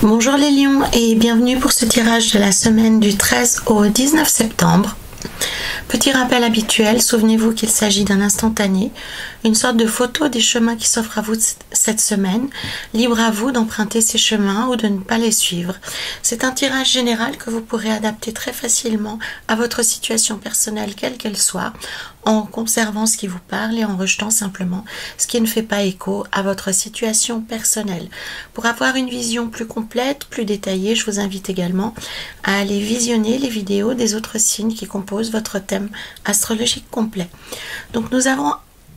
Bonjour les lions et bienvenue pour ce tirage de la semaine du 13 au 19 septembre. Petit rappel habituel, souvenez-vous qu'il s'agit d'un instantané, une sorte de photo des chemins qui s'offrent à vous cette semaine. Libre à vous d'emprunter ces chemins ou de ne pas les suivre. C'est un tirage général que vous pourrez adapter très facilement à votre situation personnelle, quelle qu'elle soit, en conservant ce qui vous parle et en rejetant simplement ce qui ne fait pas écho à votre situation personnelle. Pour avoir une vision plus complète, plus détaillée, je vous invite également à aller visionner les vidéos des autres signes qui composent votre thème astrologique complet. Donc nous avons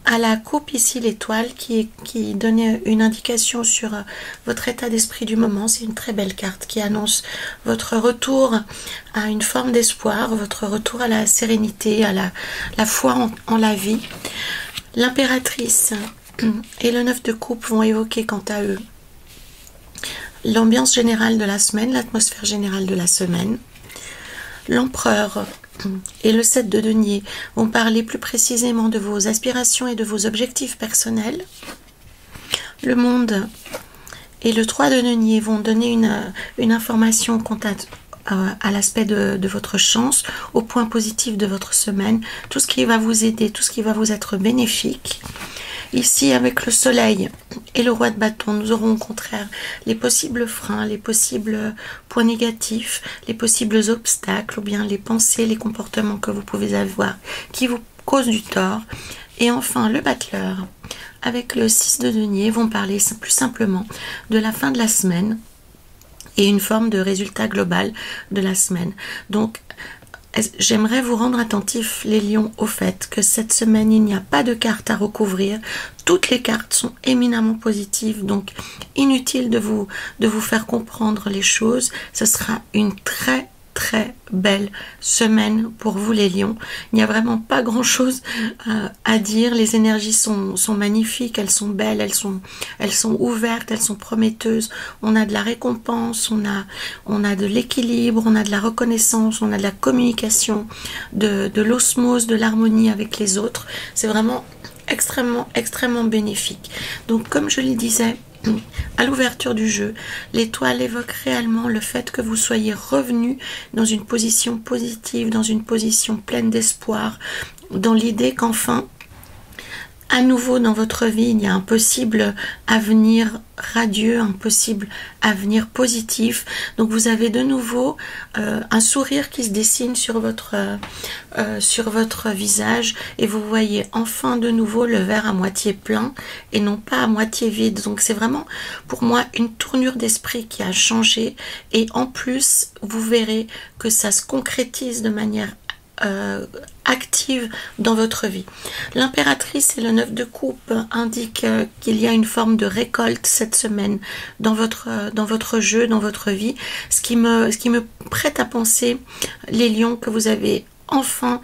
à la coupe ici l'étoile qui donne une indication sur votre état d'esprit du moment. C'est une très belle carte qui annonce votre retour à une forme d'espoir, votre retour à la sérénité, à la foi en la vie. L'impératrice et le 9 de coupe vont évoquer quant à eux l'ambiance générale de la semaine, l'atmosphère générale de la semaine. L'empereur et le 7 de denier vont parler plus précisément de vos aspirations et de vos objectifs personnels. Le monde et le 3 de denier vont donner une information quant à l'aspect de votre chance, au point positif de votre semaine, tout ce qui va vous aider, tout ce qui va vous être bénéfique. Ici, avec le soleil et le roi de bâton, nous aurons au contraire les possibles freins, les possibles points négatifs, les possibles obstacles, ou bien les pensées, les comportements que vous pouvez avoir qui vous causent du tort. Et enfin, le battleur, avec le 6 de denier, vont parler plus simplement de la fin de la semaine et une forme de résultat global de la semaine. Donc, j'aimerais vous rendre attentifs, les lions, au fait que cette semaine, il n'y a pas de cartes à recouvrir. Toutes les cartes sont éminemment positives, donc inutile de vous faire comprendre les choses. Ce sera une très belle semaine pour vous les lions. Il n'y a vraiment pas grand chose à dire. Les énergies sont magnifiques, elles sont belles, elles sont ouvertes, elles sont prometteuses. On a de la récompense, on a de l'équilibre, on a de la reconnaissance, on a de la communication, de l'osmose, de l'harmonie avec les autres. C'est vraiment extrêmement bénéfique. Donc comme je le disais à l'ouverture du jeu, l'étoile évoque réellement le fait que vous soyez revenu dans une position positive, dans une position pleine d'espoir, dans l'idée qu'enfin, à nouveau dans votre vie, il y a un possible avenir radieux, un possible avenir positif. Donc vous avez de nouveau un sourire qui se dessine sur votre visage et vous voyez enfin de nouveau le verre à moitié plein et non pas à moitié vide. Donc c'est vraiment pour moi une tournure d'esprit qui a changé et en plus vous verrez que ça se concrétise de manière active dans votre vie. L'impératrice et le 9 de coupe indiquent qu'il y a une forme de récolte cette semaine dans votre jeu, dans votre vie, ce qui me prête à penser, les lions, que vous avez enfin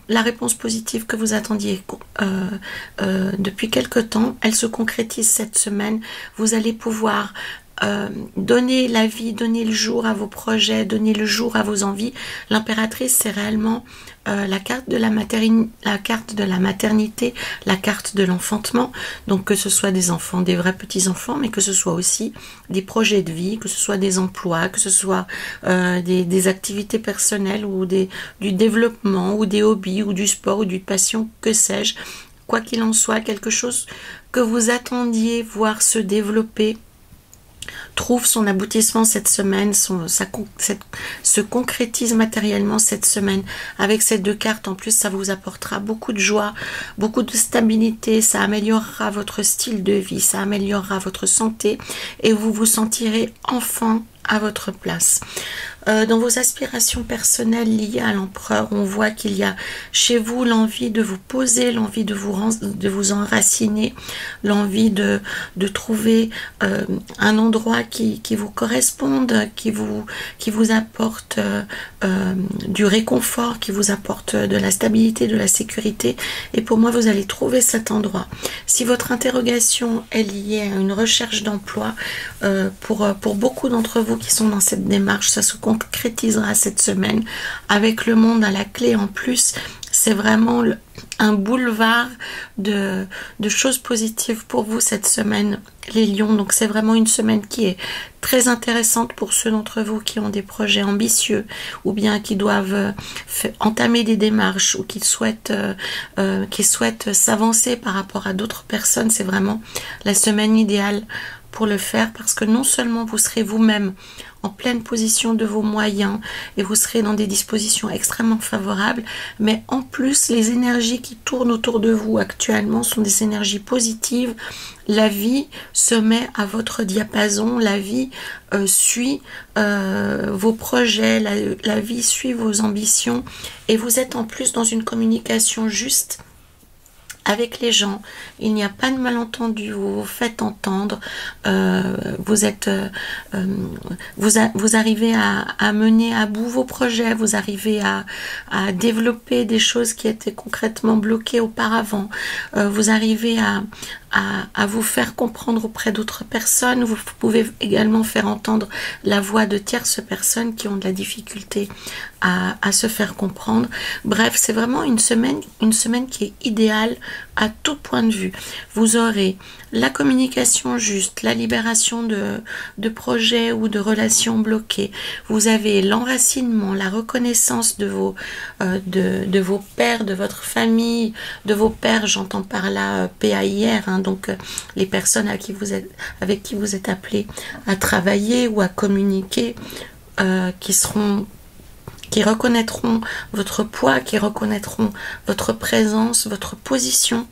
la réponse positive que vous attendiez depuis quelque temps. Elle se concrétise cette semaine. Vous allez pouvoir donner la vie, donner le jour à vos projets, donner le jour à vos envies. L'impératrice, c'est réellement la carte de la maternité, la carte de l'enfantement. Donc que ce soit des enfants, des vrais petits-enfants, mais que ce soit aussi des projets de vie, que ce soit des emplois, que ce soit des activités personnelles ou du développement ou des hobbies ou du sport ou d'une passion, que sais-je. Quoi qu'il en soit, quelque chose que vous attendiez voir se développer trouve son aboutissement cette semaine, se concrétise matériellement cette semaine. Avec ces deux cartes, en plus, ça vous apportera beaucoup de joie, beaucoup de stabilité, ça améliorera votre style de vie, ça améliorera votre santé et vous vous sentirez enfin à votre place. Dans vos aspirations personnelles liées à l'empereur, on voit qu'il y a chez vous l'envie de vous poser, l'envie de vous enraciner, l'envie de trouver un endroit qui vous corresponde, qui vous apporte du réconfort, qui vous apporte de la stabilité, de la sécurité. Et pour moi, vous allez trouver cet endroit. Si votre interrogation est liée à une recherche d'emploi, pour beaucoup d'entre vous qui sont dans cette démarche, ça se concrétisera cette semaine avec le monde à la clé en plus. c'est vraiment un boulevard de choses positives pour vous cette semaine, les lions. Donc c'est vraiment une semaine qui est très intéressante pour ceux d'entre vous qui ont des projets ambitieux ou bien qui doivent entamer des démarches ou qui souhaitent s'avancer par rapport à d'autres personnes. C'est vraiment la semaine idéale pour le faire, parce que non seulement vous serez vous-même en pleine position de vos moyens et vous serez dans des dispositions extrêmement favorables, mais en plus les énergies qui tournent autour de vous actuellement sont des énergies positives. La vie se met à votre diapason, la vie suit vos projets, la vie suit vos ambitions, et vous êtes en plus dans une communication juste avec les gens. Il n'y a pas de malentendu, vous vous faites entendre, vous arrivez à mener à bout vos projets, vous arrivez à développer des choses qui étaient concrètement bloquées auparavant, vous arrivez à vous faire comprendre auprès d'autres personnes. Vous pouvez également faire entendre la voix de tierces personnes qui ont de la difficulté à se faire comprendre. Bref, c'est vraiment une semaine qui est idéale à tout point de vue. Vous aurez la communication juste, la libération de projets ou de relations bloquées. Vous avez l'enracinement, la reconnaissance de vos pères, de votre famille, de vos pères, j'entends par là PAIR, hein, donc les personnes avec qui vous êtes appelés à travailler ou à communiquer, qui reconnaîtront votre poids, qui reconnaîtront votre présence, votre position.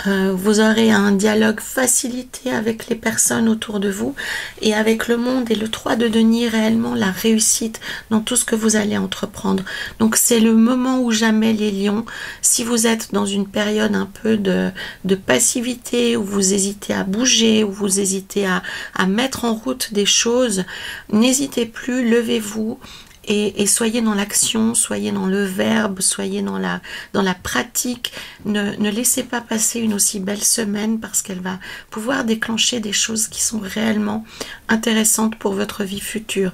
Vous aurez un dialogue facilité avec les personnes autour de vous et avec le monde, et le 3 de denier, réellement la réussite dans tout ce que vous allez entreprendre. Donc c'est le moment ou jamais, les lions. Si vous êtes dans une période un peu de passivité, où vous hésitez à bouger, où vous hésitez à mettre en route des choses, n'hésitez plus, levez-vous. Et soyez dans l'action, soyez dans le verbe, soyez dans la pratique. Ne laissez pas passer une aussi belle semaine, parce qu'elle va pouvoir déclencher des choses qui sont réellement intéressantes pour votre vie future.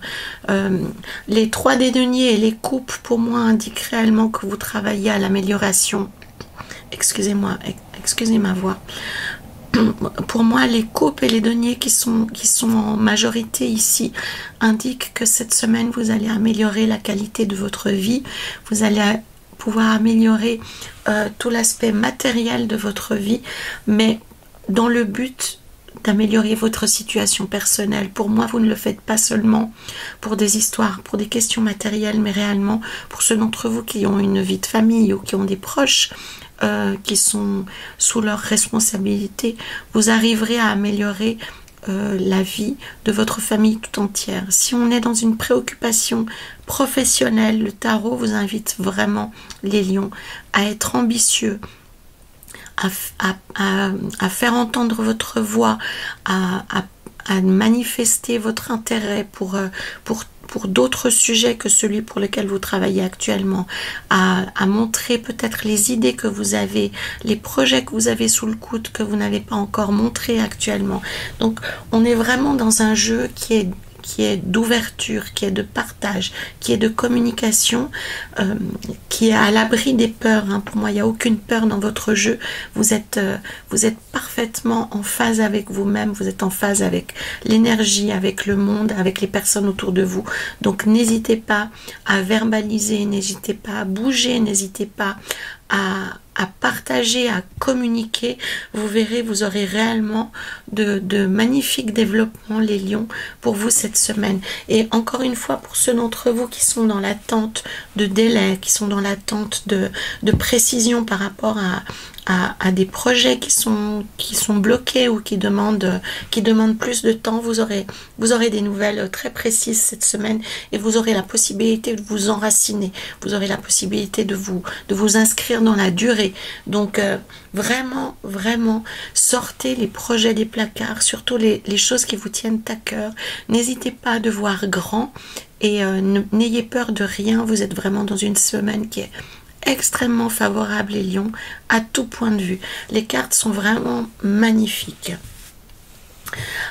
Les 3 des deniers et les coupes, pour moi, indiquent réellement que vous travaillez à l'amélioration. Excusez-moi, excusez ma voix. Pour moi, les coupes et les deniers qui sont en majorité ici indiquent que cette semaine, vous allez améliorer la qualité de votre vie. Vous allez pouvoir améliorer tout l'aspect matériel de votre vie, mais dans le but d'améliorer votre situation personnelle. Pour moi, vous ne le faites pas seulement pour des histoires, pour des questions matérielles, mais réellement pour ceux d'entre vous qui ont une vie de famille ou qui ont des proches qui sont sous leur responsabilité. Vous arriverez à améliorer la vie de votre famille tout entière. Si on est dans une préoccupation professionnelle, le tarot vous invite vraiment, les lions, à être ambitieux, à faire entendre votre voix, à manifester votre intérêt pour d'autres sujets que celui pour lequel vous travaillez actuellement, à montrer peut-être les idées que vous avez, les projets que vous avez sous le coude que vous n'avez pas encore montré actuellement. Donc on est vraiment dans un jeu qui est d'ouverture, qui est de partage, qui est de communication, qui est à l'abri des peurs. Hein. Pour moi, il n'y a aucune peur dans votre jeu. Vous êtes parfaitement en phase avec vous-même, vous êtes en phase avec l'énergie, avec le monde, avec les personnes autour de vous. Donc n'hésitez pas à verbaliser, n'hésitez pas à bouger, n'hésitez pas à partager, à communiquer. Vous verrez, vous aurez réellement de magnifiques développements, les lions, pour vous cette semaine. Et encore une fois, pour ceux d'entre vous qui sont dans l'attente de délai, qui sont dans l'attente de précision par rapport à des projets qui sont bloqués ou qui demandent plus de temps, vous aurez des nouvelles très précises cette semaine, et vous aurez la possibilité de vous enraciner, vous aurez la possibilité de vous inscrire dans la durée. Donc vraiment sortez les projets des placards, surtout les choses qui vous tiennent à cœur. N'hésitez pas de voir grand, et n'ayez peur de rien. Vous êtes vraiment dans une semaine qui est extrêmement favorable, les lions, à tout point de vue. Les cartes sont vraiment magnifiques.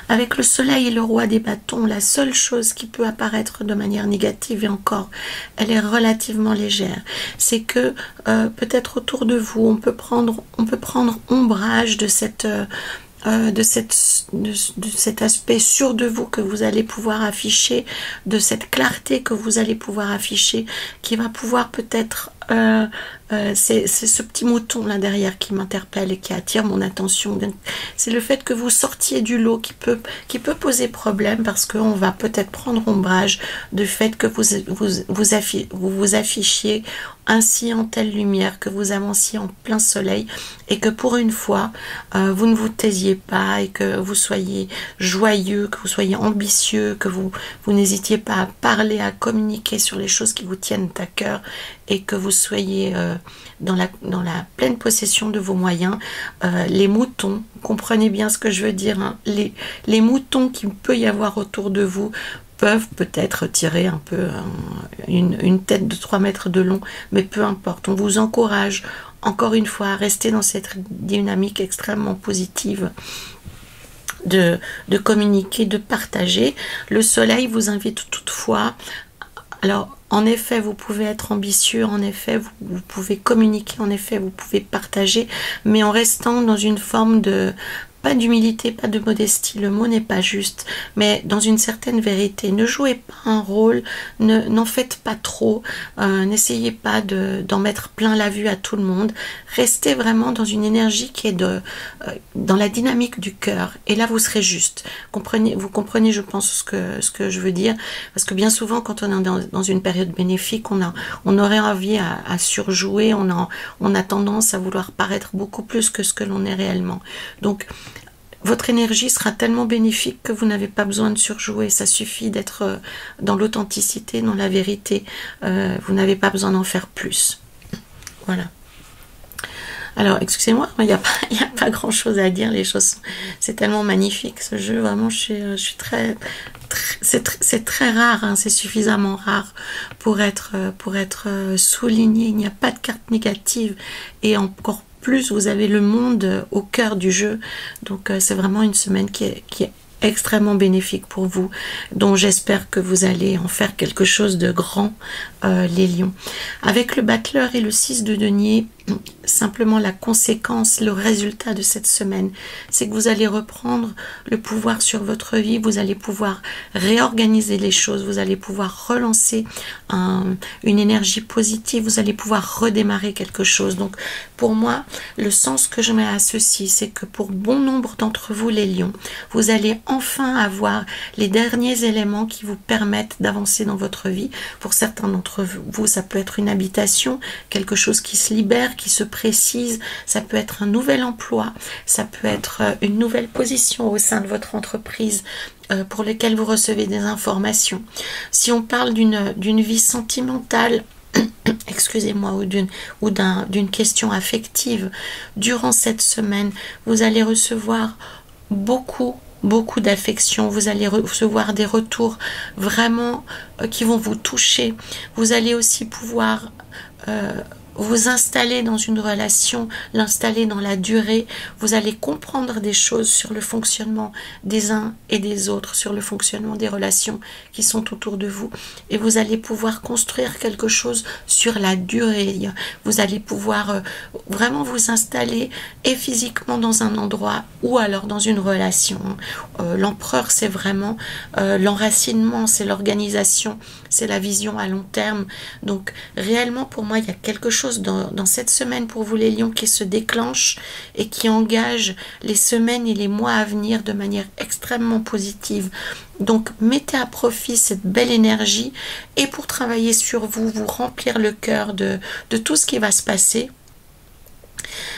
Avec le soleil et le roi des bâtons, la seule chose qui peut apparaître de manière négative, et encore, elle est relativement légère, c'est que peut-être autour de vous, on peut prendre ombrage de cet aspect sûr de vous que vous allez pouvoir afficher, de cette clarté que vous allez pouvoir afficher, qui va pouvoir peut-être c'est ce petit mouton là derrière qui m'interpelle et qui attire mon attention. C'est le fait que vous sortiez du lot qui peut poser problème, parce qu'on va peut-être prendre ombrage du fait que vous affichiez ainsi en telle lumière, que vous avanciez en plein soleil, et que pour une fois vous ne vous taisiez pas, et que vous soyez joyeux, que vous soyez ambitieux, que vous n'hésitiez pas à parler, à communiquer sur les choses qui vous tiennent à cœur, et que vous soyez dans la pleine possession de vos moyens. Les moutons, comprenez bien ce que je veux dire, hein, les moutons qu'il peut y avoir autour de vous peuvent peut-être tirer un peu une tête de 3 mètres de long, mais peu importe, on vous encourage encore une fois à rester dans cette dynamique extrêmement positive de communiquer, de partager. Le soleil vous invite toutefois, alors en effet vous pouvez être ambitieux, en effet vous pouvez communiquer, en effet vous pouvez partager, mais en restant dans une forme de, pas d'humilité, pas de modestie, le mot n'est pas juste, mais dans une certaine vérité. Ne jouez pas un rôle, n'en faites pas trop, n'essayez pas d'en mettre plein la vue à tout le monde. Restez vraiment dans une énergie qui est dans la dynamique du cœur, et là vous serez juste. Vous comprenez, je pense, ce que je veux dire, parce que bien souvent quand on est dans une période bénéfique, on aurait envie à surjouer, on a tendance à vouloir paraître beaucoup plus que ce que l'on est réellement. Donc votre énergie sera tellement bénéfique que vous n'avez pas besoin de surjouer. Ça suffit d'être dans l'authenticité, dans la vérité. Vous n'avez pas besoin d'en faire plus. Voilà. Alors, excusez-moi, il n'y a pas grand-chose à dire. Les choses, c'est tellement magnifique ce jeu. Vraiment, je suis très c'est très rare, hein, c'est suffisamment rare pour être souligné. Il n'y a pas de carte négative, et encore plus vous avez le monde au cœur du jeu. Donc c'est vraiment une semaine qui est extrêmement bénéfique pour vous, dont j'espère que vous allez en faire quelque chose de grand, les lions. Avec le battleur et le 6 de denier, simplement la conséquence, le résultat de cette semaine, c'est que vous allez reprendre le pouvoir sur votre vie, vous allez pouvoir réorganiser les choses, vous allez pouvoir relancer une énergie positive, vous allez pouvoir redémarrer quelque chose. Donc pour moi, le sens que je mets à ceci, c'est que pour bon nombre d'entre vous les lions, vous allez enfin avoir les derniers éléments qui vous permettent d'avancer dans votre vie. Pour certains d'entre vous, ça peut être une habitation, quelque chose qui se libère, qui se précise, ça peut être un nouvel emploi, ça peut être une nouvelle position au sein de votre entreprise pour lesquelles vous recevez des informations. Si on parle d'une vie sentimentale, excusez-moi, ou d'une question affective, durant cette semaine, vous allez recevoir beaucoup d'affection, vous allez recevoir des retours vraiment qui vont vous toucher. Vous allez aussi pouvoir vous installer dans une relation, l'installer dans la durée. Vous allez comprendre des choses sur le fonctionnement des uns et des autres, sur le fonctionnement des relations qui sont autour de vous, et vous allez pouvoir construire quelque chose sur la durée. Vous allez pouvoir vraiment vous installer, et physiquement dans un endroit ou alors dans une relation. L'empereur, c'est vraiment l'enracinement, c'est l'organisation, c'est la vision à long terme. Donc réellement pour moi, il y a quelque chose dans cette semaine pour vous les lions qui se déclenche et qui engage les semaines et les mois à venir de manière extrêmement positive. Donc mettez à profit cette belle énergie, et pour travailler sur vous, vous remplir le cœur de tout ce qui va se passer,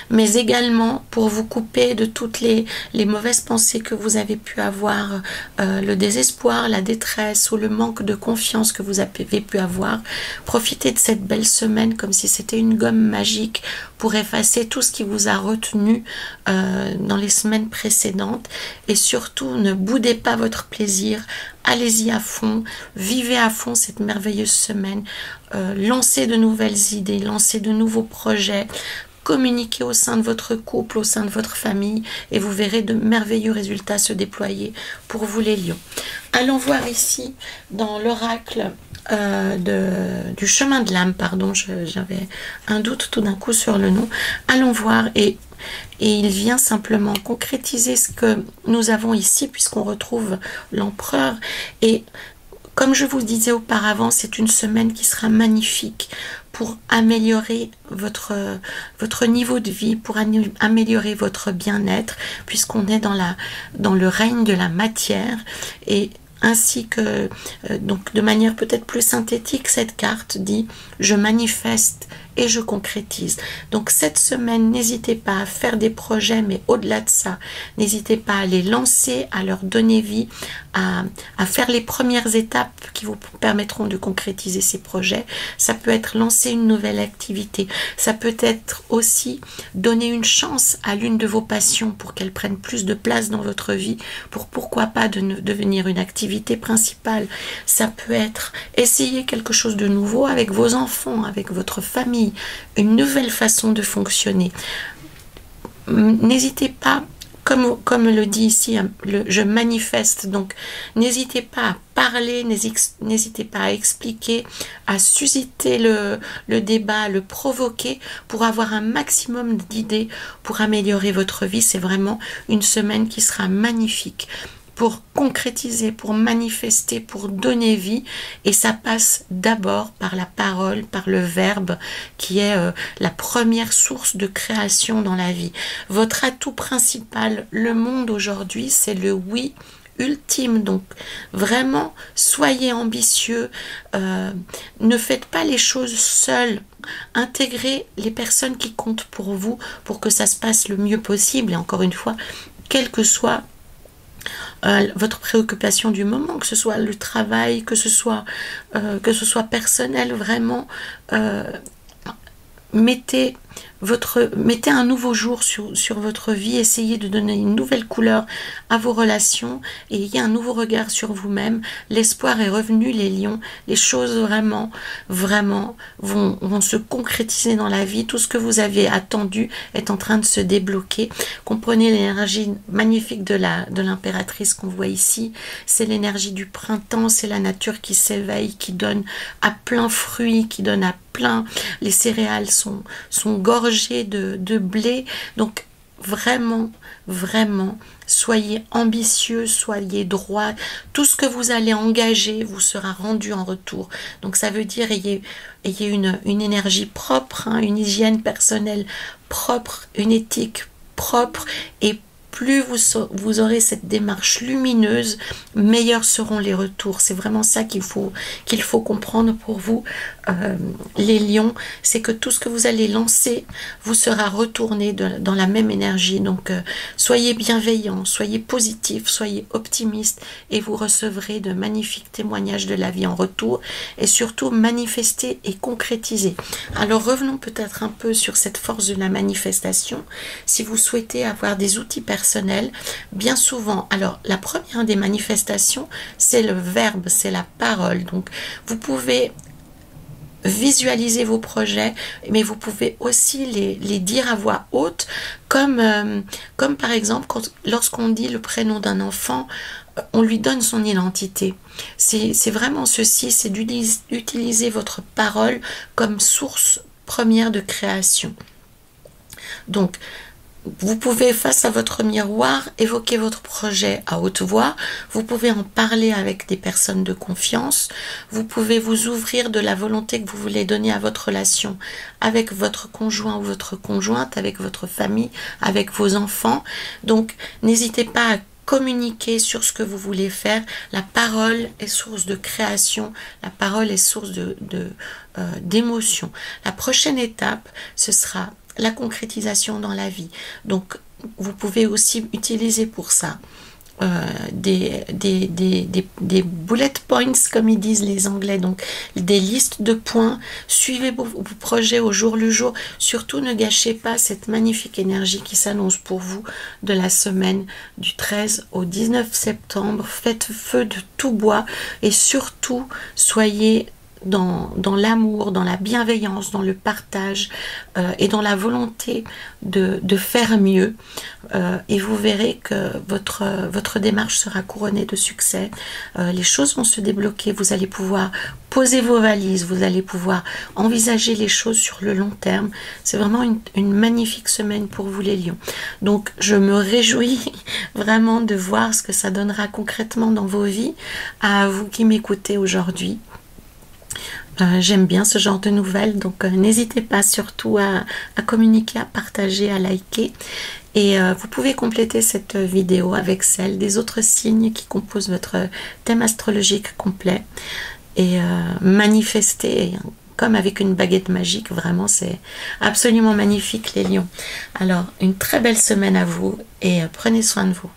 mais également pour vous couper de toutes les mauvaises pensées que vous avez pu avoir, le désespoir, la détresse ou le manque de confiance que vous avez pu avoir. Profitez de cette belle semaine comme si c'était une gomme magique pour effacer tout ce qui vous a retenu dans les semaines précédentes, et surtout ne boudez pas votre plaisir. Allez-y à fond, vivez à fond cette merveilleuse semaine, lancez de nouvelles idées, lancez de nouveaux projets, communiquer au sein de votre couple, au sein de votre famille, et vous verrez de merveilleux résultats se déployer pour vous les lions. Allons voir ici dans l'oracle du chemin de l'âme, pardon, j'avais un doute tout d'un coup sur le nom. Allons voir, et il vient simplement concrétiser ce que nous avons ici, puisqu'on retrouve l'empereur. Et comme je vous disais auparavant, c'est une semaine qui sera magnifique pour améliorer votre niveau de vie, pour améliorer votre bien-être, puisqu'on est dans le règne de la matière. Et ainsi que, donc de manière peut-être plus synthétique, cette carte dit « Je manifeste et je concrétise ». Donc cette semaine, n'hésitez pas à faire des projets, mais au-delà de ça, n'hésitez pas à les lancer, à leur donner vie, à faire les premières étapes qui vous permettront de concrétiser ces projets. Ça peut être lancer une nouvelle activité, ça peut être aussi donner une chance à l'une de vos passions pour qu'elle prenne plus de place dans votre vie, pour pourquoi pas devenir une activité principale. Ça peut être essayer quelque chose de nouveau avec vos enfants, avec votre famille, une nouvelle façon de fonctionner. N'hésitez pas, comme le dit ici, je manifeste, donc n'hésitez pas à parler, n'hésitez pas à expliquer, à susciter le débat, à le provoquer pour avoir un maximum d'idées pour améliorer votre vie. C'est vraiment une semaine qui sera magnifique pour concrétiser, pour manifester, pour donner vie. Et ça passe d'abord par la parole, par le verbe, qui est la première source de création dans la vie. Votre atout principal, le monde aujourd'hui, c'est le oui ultime. Donc vraiment, soyez ambitieux, ne faites pas les choses seuls. Intégrez les personnes qui comptent pour vous, pour que ça se passe le mieux possible. Et encore une fois, quel que soit votre préoccupation du moment, que ce soit le travail, que ce soit personnel, vraiment mettez un nouveau jour sur votre vie, essayez de donner une nouvelle couleur à vos relations et ayez un nouveau regard sur vous-même. L'espoir est revenu, les lions, les choses vraiment vont se concrétiser dans la vie. Tout ce que vous avez attendu est en train de se débloquer. Comprenez l'énergie magnifique de l'impératrice qu'on voit ici. C'est l'énergie du printemps, c'est la nature qui s'éveille, qui donne à plein fruit, qui donne à plein. Les céréales sont gorgées de blé. Donc vraiment, soyez ambitieux, soyez droit. Tout ce que vous allez engager vous sera rendu en retour. Donc ça veut dire ayez une énergie propre, hein, une hygiène personnelle propre, une éthique propre, et plus vous aurez cette démarche lumineuse, meilleurs seront les retours. C'est vraiment ça qu'il faut comprendre pour vous, les lions, c'est que tout ce que vous allez lancer vous sera retourné dans la même énergie. Donc soyez bienveillants, soyez positifs, soyez optimistes, et vous recevrez de magnifiques témoignages de la vie en retour, et surtout manifester et concrétiser. Alors revenons peut-être un peu sur cette force de la manifestation. Si vous souhaitez avoir des outils personnels, bien souvent, alors la première des manifestations, c'est le verbe, c'est la parole. Donc vous pouvez visualiser vos projets, mais vous pouvez aussi les dire à voix haute, comme par exemple lorsqu'on dit le prénom d'un enfant, on lui donne son identité. C'est vraiment ceci, c'est d'utiliser votre parole comme source première de création. Donc vous pouvez, face à votre miroir, évoquer votre projet à haute voix. Vous pouvez en parler avec des personnes de confiance. Vous pouvez vous ouvrir de la volonté que vous voulez donner à votre relation avec votre conjoint ou votre conjointe, avec votre famille, avec vos enfants. Donc, n'hésitez pas à communiquer sur ce que vous voulez faire. La parole est source de création. La parole est source d'émotion. La prochaine étape, ce sera la concrétisation dans la vie. Donc vous pouvez aussi utiliser pour ça des bullet points, comme ils disent les Anglais, donc des listes de points. Suivez vos projets au jour le jour. Surtout ne gâchez pas cette magnifique énergie qui s'annonce pour vous de la semaine du 13 au 19 septembre. Faites feu de tout bois, et surtout soyez dans l'amour, dans la bienveillance, dans le partage et dans la volonté de faire mieux. Et vous verrez que votre démarche sera couronnée de succès. Les choses vont se débloquer, vous allez pouvoir poser vos valises, vous allez pouvoir envisager les choses sur le long terme. C'est vraiment une magnifique semaine pour vous les lions. Donc je me réjouis vraiment de voir ce que ça donnera concrètement dans vos vies, à vous qui m'écoutez aujourd'hui. J'aime bien ce genre de nouvelles, donc n'hésitez pas surtout à communiquer, à partager, à liker. Et vous pouvez compléter cette vidéo avec celle des autres signes qui composent votre thème astrologique complet. Et manifester comme avec une baguette magique, vraiment c'est absolument magnifique les lions. Alors une très belle semaine à vous et prenez soin de vous.